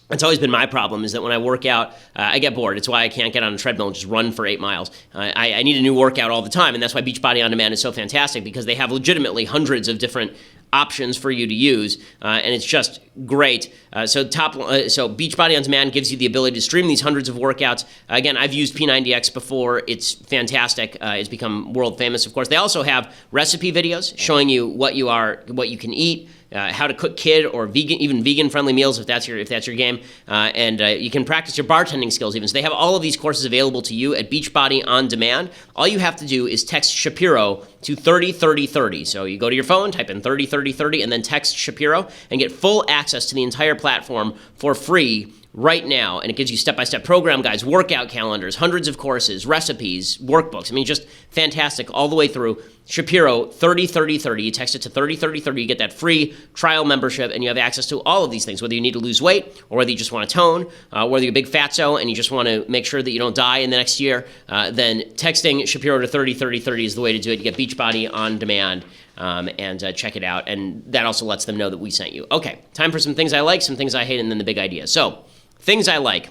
That's always been my problem, is that when I work out, I get bored. It's why I can't get on a treadmill and just run for 8 miles. I need a new workout all the time, and that's why Beachbody On Demand is so fantastic, because they have legitimately hundreds of different options for you to use, and it's just great. So Beachbody On Demand gives you the ability to stream these hundreds of workouts. Again, I've used P90X before. It's fantastic. It's become world famous, of course. They also have recipe videos showing you what you can eat, how to cook kid or vegan, even vegan-friendly meals if that's your game, and you can practice your bartending skills even. So they have all of these courses available to you at Beachbody On Demand. All you have to do is text Shapiro to 303030. So you go to your phone, type in 303030, and then text Shapiro and get full access to the entire platform for free right now. And it gives you step-by-step program guides, workout calendars, hundreds of courses, recipes, workbooks. I mean, just fantastic all the way through. Shapiro 303030. You text it to 303030. You get that free trial membership, and you have access to all of these things, whether you need to lose weight or whether you just want to tone, whether you're a big fatso and you just want to make sure that you don't die in the next year, then texting Shapiro to 303030 is the way to do it. You get Beachbody On Demand, and check it out. And that also lets them know that we sent you. Okay, time for some things I like, some things I hate, and then the big idea. So, things I like.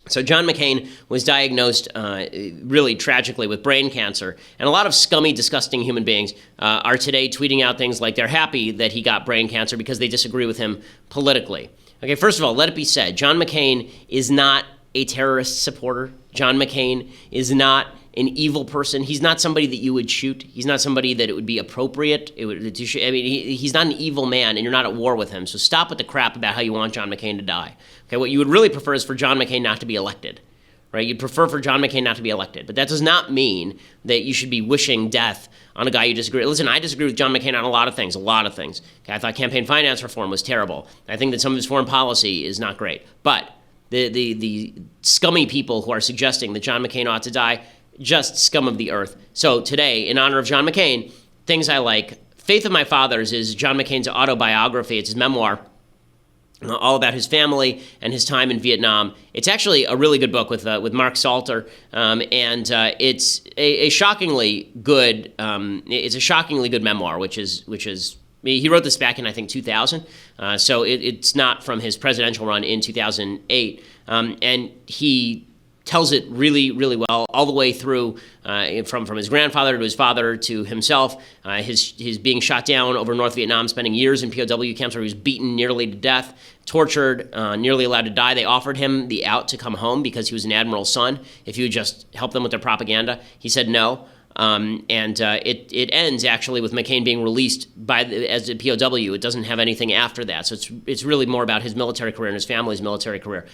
So John McCain was diagnosed really tragically with brain cancer, and a lot of scummy, disgusting human beings are today tweeting out things like they're happy that he got brain cancer because they disagree with him politically. Okay, first of all, let it be said, John McCain is not a terrorist supporter. John McCain is not an evil person. He's not somebody that you would shoot. He's not somebody that it would be appropriate. He's not an evil man, and you're not at war with him. So stop with the crap about how you want John McCain to die. Okay, what you would really prefer is for John McCain not to be elected, right? You'd prefer for John McCain not to be elected. But that does not mean that you should be wishing death on a guy you disagree with. Listen, I disagree with John McCain on a lot of things. Okay, I thought campaign finance reform was terrible. I think that some of his foreign policy is not great. But the scummy people who are suggesting that John McCain ought to die, just scum of the earth. So today, in honor of John McCain, things I like. Faith of My Fathers is John McCain's autobiography. It's his memoir, all about his family and his time in Vietnam. It's actually a really good book with Mark Salter, and it's a shockingly good. It's a shockingly good memoir, which is. He wrote this back in, I think, 2000, so it's not from his presidential run in 2008, and he tells it really, really well, all the way through, from his grandfather to his father to himself, his being shot down over North Vietnam, spending years in POW camps where he was beaten nearly to death, tortured, nearly allowed to die. They offered him the out to come home because he was an admiral's son, if he would just help them with their propaganda. He said no. It ends actually with McCain being released as a POW. It doesn't have anything after that, so it's really more about his military career and his family's military career.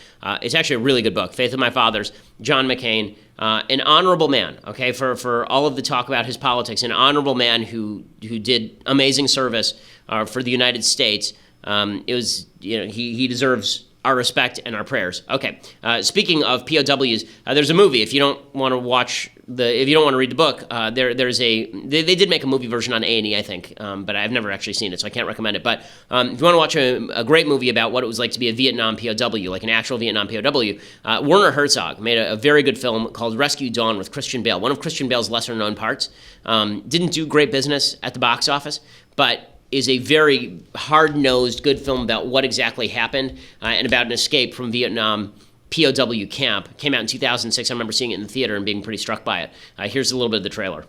It's actually a really good book. Faith of My Fathers, John McCain, an honorable man. Okay, for all of the talk about his politics, an honorable man who did amazing service for the United States. He deserves our respect and our prayers. Okay, speaking of POWs, there's a movie. If you don't want to watch if you don't want to read the book, they did make a movie version on A&E, I think, but I've never actually seen it, so I can't recommend it. But if you want to watch a great movie about what it was like to be a Vietnam POW, like an actual Vietnam POW, Werner Herzog made a very good film called Rescue Dawn with Christian Bale, one of Christian Bale's lesser-known parts. Didn't do great business at the box office, but is a very hard-nosed, good film about what exactly happened and about an escape from Vietnam POW camp. Came out in 2006. I remember seeing it in the theater and being pretty struck by it. Here's a little bit of the trailer.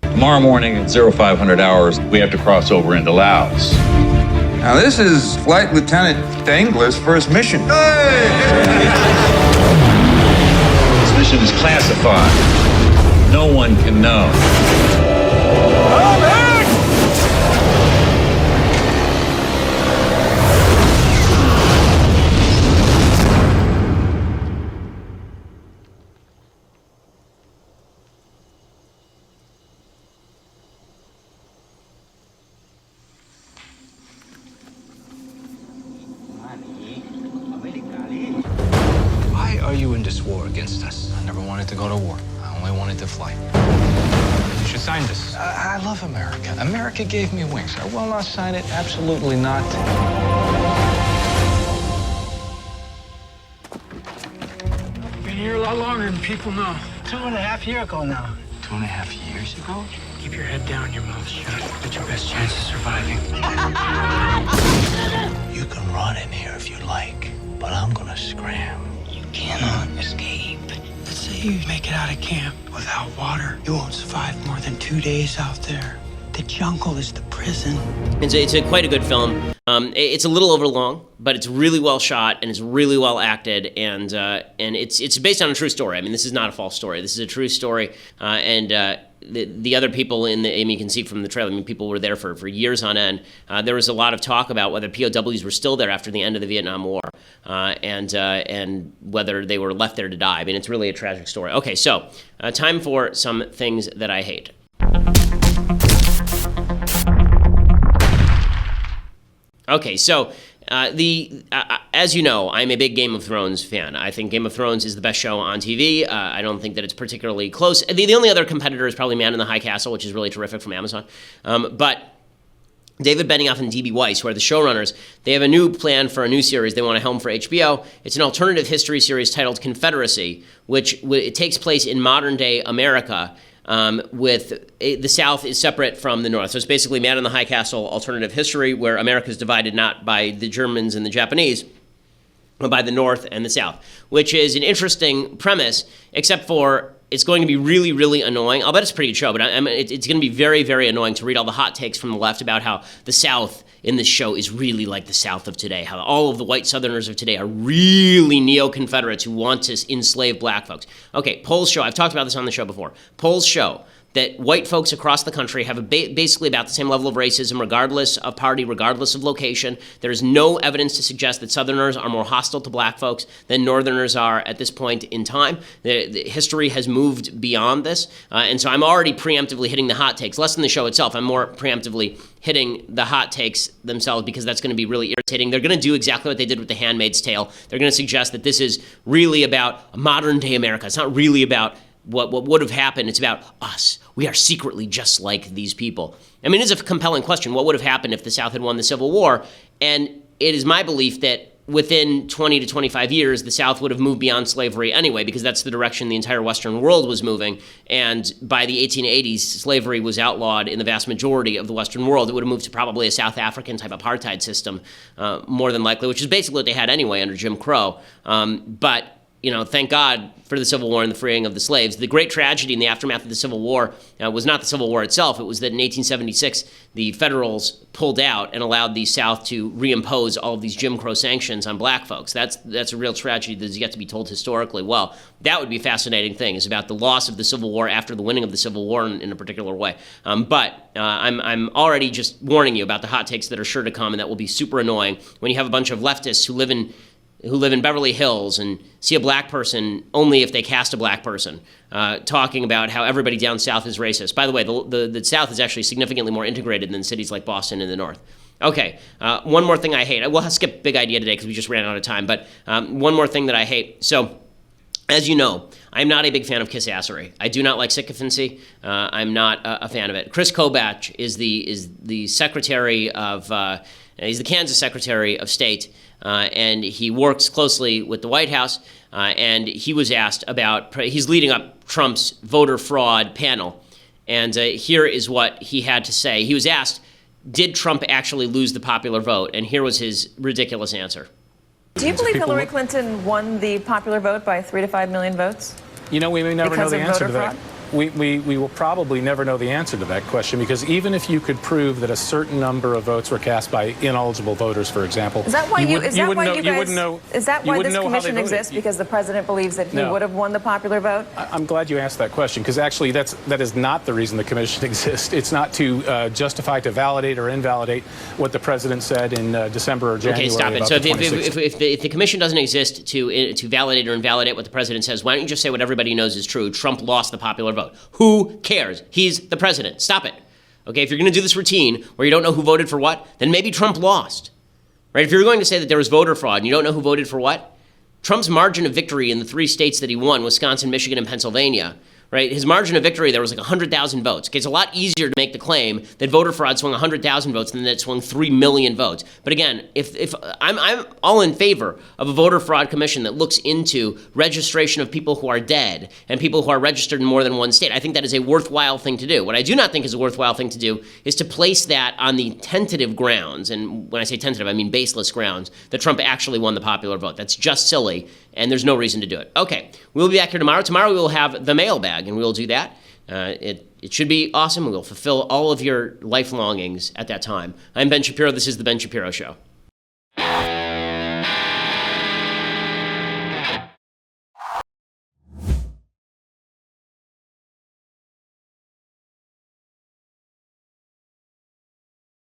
Tomorrow morning at 0500 hours, we have to cross over into Laos. Now this is Flight Lieutenant Dangler's first mission. This mission is classified. No one can know. Why are you in this war against us? I never wanted to go to war. I only wanted to fly. You should sign this. I love America. America gave me wings. I will not sign it. Absolutely not. Been here a lot longer than people know. 2.5 years ago now. 2.5 years ago? Keep your head down, your mouth shut. That's your best chance of surviving. You can run in here if you like, but I'm gonna scram. You cannot escape. Let's say you make it out of camp without water. You won't survive more than 2 days out there. The jungle is the prison. It's quite a good film. It's a little overlong, but it's really well shot and it's really well acted, and it's based on a true story. I mean, this is not a false story. This is a true story, and the other people I mean, you can see from the trailer, I mean, people were there for years on end. There was a lot of talk about whether POWs were still there after the end of the Vietnam War, and whether they were left there to die. I mean, it's really a tragic story. Okay, so time for some things that I hate. Okay, so as you know, I'm a big Game of Thrones fan. I think Game of Thrones is the best show on TV. I don't think that it's particularly close. The only other competitor is probably Man in the High Castle, which is really terrific from Amazon. But David Benioff and D.B. Weiss, who are the showrunners, they have a new plan for a new series they want to helm for HBO. It's an alternative history series titled Confederacy, which it takes place in modern-day America, with the South is separate from the North. So it's basically Man in the High Castle alternative history, where America is divided not by the Germans and the Japanese, but by the North and the South, which is an interesting premise, except for it's going to be really, really annoying. I'll bet it's a pretty good show, but it's going to be very, very annoying to read all the hot takes from the left about how the South in this show is really like the South of today, how all of the white Southerners of today are really neo-Confederates who want to enslave black folks. Okay, polls show, I've talked about this on the show before, polls show that white folks across the country have basically about the same level of racism, regardless of party, regardless of location. There's no evidence to suggest that Southerners are more hostile to black folks than Northerners are at this point in time. The history has moved beyond this, and so I'm already preemptively hitting the hot takes. Less than the show itself, I'm more preemptively hitting the hot takes themselves because that's going to be really irritating. They're going to do exactly what they did with The Handmaid's Tale. They're going to suggest that this is really about modern-day America. It's not really about what would have happened. It's about us. We are secretly just like these people. I mean, it's a compelling question. What would have happened if the South had won the Civil War? And it is my belief that within 20 to 25 years, the South would have moved beyond slavery anyway, because that's the direction the entire Western world was moving. And by the 1880s, slavery was outlawed in the vast majority of the Western world. It would have moved to probably a South African type apartheid system, more than likely, which is basically what they had anyway under Jim Crow. But you know, thank God for the Civil War and the freeing of the slaves. The great tragedy in the aftermath of the Civil War was not the Civil War itself. It was that in 1876, the Federals pulled out and allowed the South to reimpose all of these Jim Crow sanctions on black folks. That's a real tragedy that is yet to be told historically well. That would be a fascinating thing, is about the loss of the Civil War after the winning of the Civil War in a particular way. But I'm already just warning you about the hot takes that are sure to come, and that will be super annoying when you have a bunch of leftists who live in Beverly Hills and see a black person only if they cast a black person, talking about how everybody down south is racist. By the way, the South is actually significantly more integrated than cities like Boston in the North. Okay, one more thing I hate. We'll skip Big Idea today because we just ran out of time, but one more thing that I hate. So As you know, I'm not a big fan of kissassery. I do not like sycophancy. I'm not a fan of it. Chris Kobach is the secretary of he's the Kansas Secretary of State, and he works closely with the White House. And he was asked about he's leading up Trump's voter fraud panel, and here is what he had to say. He was asked, "Did Trump actually lose the popular vote?" And here was his ridiculous answer. Do you believe Hillary Clinton won the popular vote by 3 to 5 million votes? You know, we may never know the answer to that. Fraud? We will probably never know the answer to that question, because even if you could prove that a certain number of votes were cast by ineligible voters, for example, is that why you wouldn't know. Is that why this commission voted. exists? Because the president believes that he would have won the popular vote? I'm glad you asked that question, because actually that is not the reason the commission exists. It's not to justify, to validate or invalidate what the president said in December or January. Okay, stop it. About So if the commission doesn't exist to validate or invalidate what the president says, why don't you just say what everybody knows is true? Trump lost the popular vote. Who cares? He's the president. Stop it. Okay, if you're going to do this routine where you don't know who voted for what, then maybe Trump lost. Right? If you're going to say that there was voter fraud and you don't know who voted for what, Trump's margin of victory in the 3 states that he won, Wisconsin, Michigan, and Pennsylvania, right? His margin of victory there was like 100,000 votes. Okay, it's a lot easier to make the claim that voter fraud swung 100,000 votes than that it swung 3 million votes. But again, if I'm all in favor of a voter fraud commission that looks into registration of people who are dead and people who are registered in more than one state. I think that is a worthwhile thing to do. What I do not think is a worthwhile thing to do is to place that on the tentative grounds, and when I say tentative, I mean baseless grounds, that Trump actually won the popular vote. That's just silly, and there's no reason to do it. Okay, we'll be back here tomorrow. Tomorrow we will have the mailbag, and we'll do that. It should be awesome. We'll fulfill all of your life longings at that time. I'm Ben Shapiro. This is The Ben Shapiro Show.